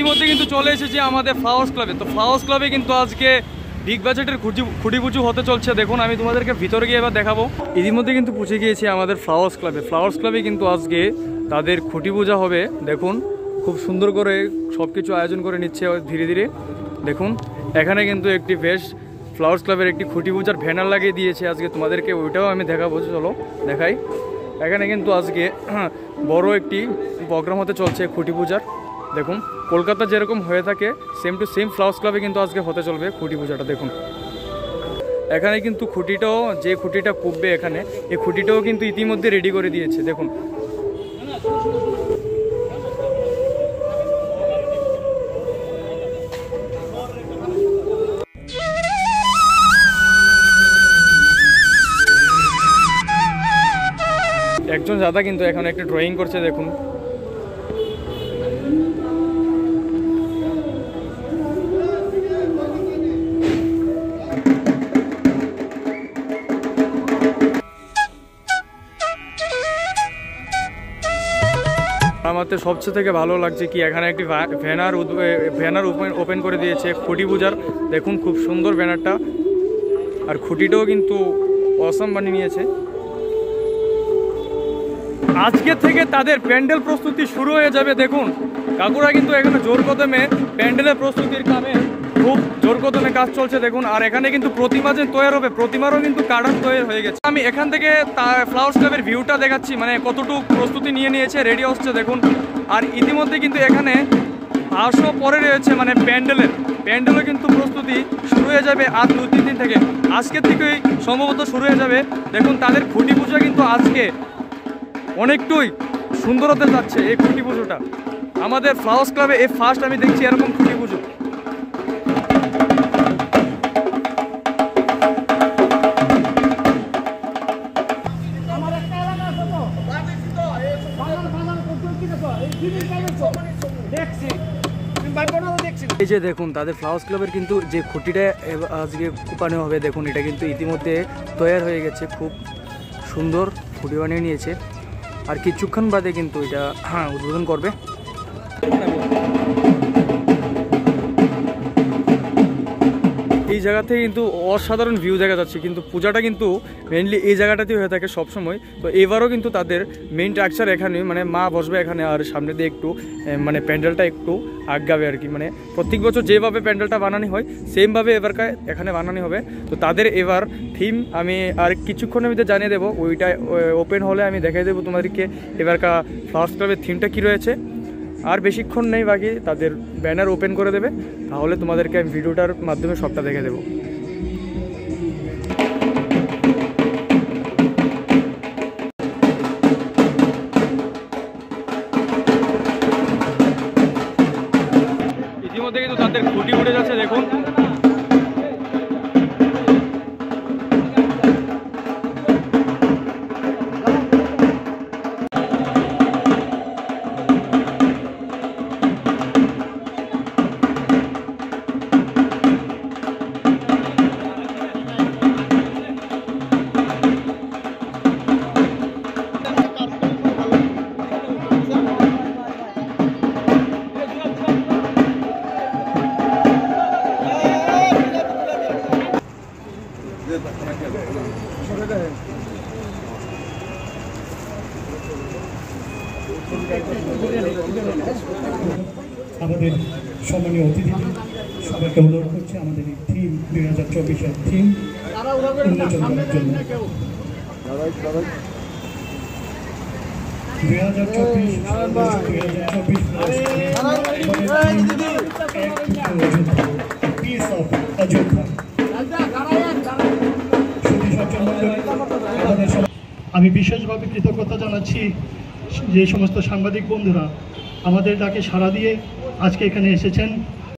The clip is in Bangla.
ইতিমধ্যে কিন্তু চলে এসেছি আমাদের ফ্লাওয়ার্স ক্লাবে। তো ফ্লাওয়ার্স ক্লাবে কিন্তু আজকে বিগ বাজেটের খুঁটি পুজো হতে চলছে। দেখুন আমি তোমাদেরকে ভিতরে গিয়ে এবার দেখাবো। ইতিমধ্যে কিন্তু পৌঁছে গিয়েছি আমাদের ফ্লাওয়ার্স ক্লাবে। ফ্লাওয়ার্স ক্লাবে কিন্তু আজকে তাদের খুঁটি পূজা হবে। দেখুন খুব সুন্দর করে সব কিছু আয়োজন করে নিচ্ছে ধীরে ধীরে। দেখুন এখানে কিন্তু একটি বেশ ফ্লাওয়ার্স ক্লাবের একটি খুঁটি পূজার ব্যানার লাগিয়ে দিয়েছে আজকে, তোমাদেরকে ওইটাও আমি দেখাবো, চলো দেখাই। এখানে কিন্তু আজকে বড় একটি প্রোগ্রাম হতে চলছে খুঁটি পূজার। দেখুন কলকাতা যেরকম হয়ে থাকে সেম টু সেম ফ্লাওয়ার্স ক্লাবে কিন্তু আজকে হতে চলবে খুঁটি পূজাটা। দেখুন এখানে কিন্তু খুঁটিটাও, যে খুঁটিটা পুববে এখানে, এই খুঁটিটাও কিন্তু ইতিমধ্যে রেডি করে দিয়েছে। দেখুন একজন দাদা কিন্তু এখন একটা ড্রয়িং করছে। দেখুন আমাদের সবচেয়ে থেকে ভালো লাগছে কি এখানে একটি ব্যানার ওপেন করে দিয়েছে খুঁটি পূজার। দেখুন খুব সুন্দর ব্যানারটা, আর খুঁটিটাও কিন্তু অসাম বানিয়ে নিয়েছে। আজকে থেকে তাদের প্যান্ডেল প্রস্তুতি শুরু হয়ে যাবে। দেখুন কাকুরা কিন্তু এখানে জোর কদমে প্যান্ডেলের প্রস্তুতির কামে খুব জোর কদমে কাজ চলছে। দেখুন আর এখানে কিন্তু প্রতিমা যে তৈরি হবে, প্রতিমারও কিন্তু কার্ডন তৈরি হয়ে গেছে। আমি এখান থেকে ফ্লাওয়ার্স ক্লাবের ভিউটা দেখাচ্ছি, মানে কতটুকু প্রস্তুতি নিয়ে নিয়েছে, রেডি হচ্ছে। দেখুন আর ইতিমধ্যে কিন্তু এখানে আসো পরে রয়েছে, মানে প্যান্ডেলও কিন্তু প্রস্তুতি শুরু হয়ে যাবে আর 2-3 দিন থেকে, আজকের থেকেই সম্ভবত শুরু হয়ে যাবে। দেখুন তাদের খুঁটি পূজা কিন্তু আজকে অনেকটাই সুন্দর হতে যাচ্ছে এই খুঁটি পুজোটা। আমাদের ফ্লাওয়ার্স ক্লাবে এই ফার্স্ট আমি দেখছি এরকম খুঁটি পুজো। এই যে দেখুন তাদের ফ্লাওয়ার্স ক্লাবের কিন্তু যে খুঁটিটা আজকে কোপানো হবে, দেখুন এটা কিন্তু ইতিমধ্যে তৈরি হয়ে গেছে, খুব সুন্দর খুঁটি বানিয়ে নিয়েছে। আর কিছুক্ষণ বাদে কিন্তু এটা উদ্বোধন করবে। এই জায়গা থেকে কিন্তু অসাধারণ ভিউ দেখা যাচ্ছে, কিন্তু পূজাটা কিন্তু মেইনলি এই জায়গাটাতেই হয়ে থাকে সবসময়। তো এবারও কিন্তু তাদের মেইন স্ট্রাকচার এখানে, মানে মা বসবে এখানে, আর সামনে দিয়ে একটু মানে প্যান্ডেলটা একটু আগাবে আর কি। মানে প্রত্যেক বছর যেভাবে প্যান্ডেলটা বানানো হয় সেমভাবে এবারকার এখানে বানানো হবে। তো তাদের এবার থিম আমি আর কিছুক্ষণের মধ্যে জানিয়ে দেবো, ওইটা ওপেন হলে আমি দেখাই দেবো তোমাদেরকে এবারকার ফ্লাওয়ার্স ক্লাবের থিমটা কী রয়েছে। আর বেশিক্ষণ নেই বাকি, তাদের ব্যানার ওপেন করে দেবে, তাহলে তোমাদেরকে আমি ভিডিওটার মাধ্যমে সবটা দেখে দেবো। ইতিমধ্যে কিন্তু তাদের খুঁটি উঠে যাচ্ছে। দেখুন আমাদের সম্মানীয় অতিথি সবাইকে অনুরোধ করছি আমাদের এই থিম 2024-এর থিম উন্মোচন করার জন্য। 2024 আমি বিশেষভাবে কৃতজ্ঞতা জানাচ্ছি যে সমস্ত সাংবাদিক বন্ধুরা আমাদের ডাকে সাড়া দিয়ে আজকে এখানে এসেছেন।